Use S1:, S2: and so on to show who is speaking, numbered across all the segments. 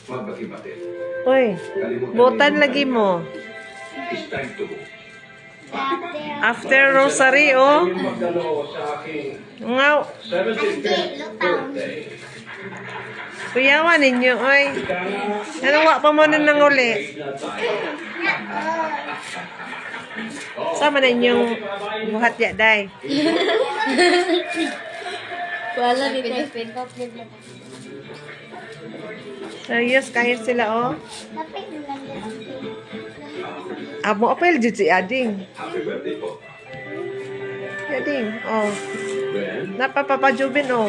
S1: magbati-bati.
S2: Uy, butan lagi mo.
S1: It's time to go.
S2: After rosary, oh.
S1: Ngayon magdalo sa aking
S2: Ngaw.
S1: 75th birthday.
S2: Kuyawan ninyo, oy. Anong wa pa mo nang uli? Sama na inyong buhat ya, day.
S3: Wala dito.
S2: Serious, kahit sila, oh. Amo, apel, jud si Ading.
S1: Happy birthday po.
S2: Ading, oh.
S1: Ben,
S2: Napapapajubin, oh.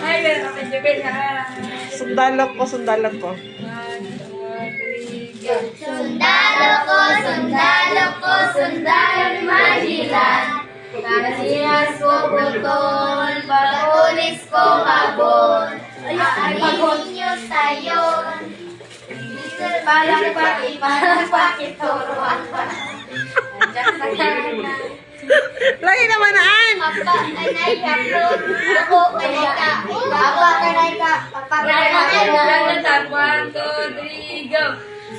S3: Ay, meron ka medyo ha.
S2: Sundalok ko, sundalok ko.
S3: 1, 2, 3, go.
S4: Sundalo ko, sundalo ko, sundalo ni Magellan. Kasiyas ko putol, pag-ulis ko kabon. Ayun ninyo sayon. Palakpaki, turuan pa.
S2: Lagi naman naan.
S4: Papa, kanay ka, fruit. Ako, kanay ka. Papa, kanay ka. Papa, kanay ka.
S3: 1, 2, 3, go.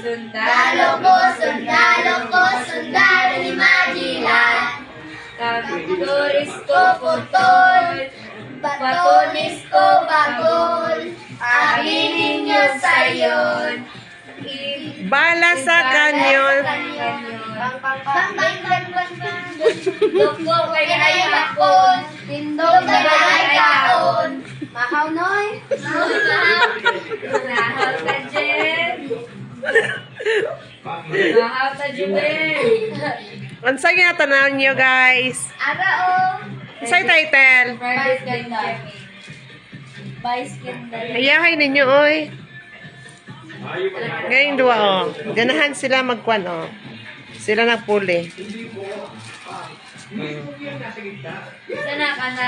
S4: Sundalo ko, sundalo ko, sundalo ni Magellan.
S3: Kapitulis
S4: Ko putol, batonis ko bagol. Aminin niyo sayon.
S2: Bala sa kanyon.
S4: Dugo kay hapon, tindog na ay kaon. Mahaw noy.
S3: Mahal ka, Jen. Mahal ka, Jubel.
S2: Unsay ginatanaw niyo, guys?
S4: Ara o.
S2: Unsay title?
S3: Fridays kay Jemmy.
S4: Vice Kendall.
S2: Ayahay ninyo, oy. Ngayong dua, oh. Ganahan sila magkwan, oh. Sila nagpuli.
S3: Sana ka na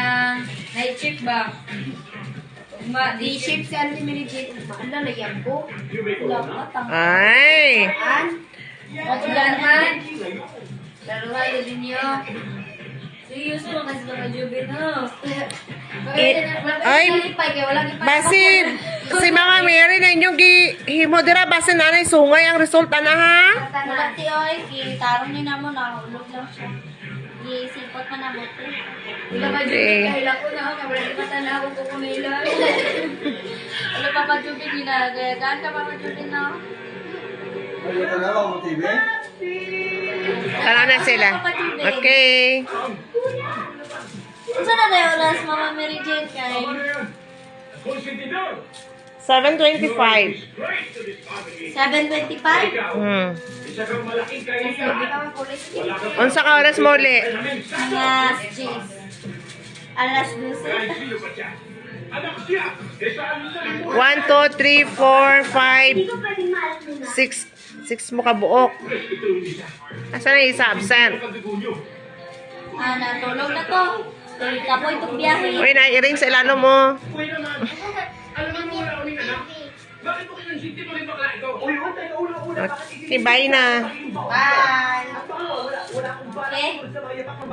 S3: night shift ba? Di shift si Auntie Mary Jane.
S4: Ano na yan po?
S2: Ay!
S3: Matulanhan. Laruhay na din niyo. Seryoso lang kasi ito ka-Jubin, no?
S2: Ay! Basi, si Mama Mary na inyong himo dira basi nanay sungay ang resulta na, ha?
S4: Wala ti oy, kitarong niyo na mo, nahulog lang siya. Isipot ka na mo to.
S3: Wala ka Jubin, kahil ako na ako. Wala di matanaw ko kumila. Wala pa pa Jubin, ginagayagaan ka pa pa Jubin, no?
S2: Tara na sila. Okay.
S4: Saan na tayo oras, Mama Mary Jane kay?
S2: 7:25.
S4: 7:25?
S2: Hmm. Unsa ka oras mo uli?
S4: Alas 10. Alas 12.
S2: 1, 2, 3, 4, 5, 6. 6 mo kabuok. Asa na isa absent?
S4: Natulog na to. Kapoy itong biyahe.
S2: Uy, nairing sa ilalo mo. Okay, bye na.
S4: Bye. Okay?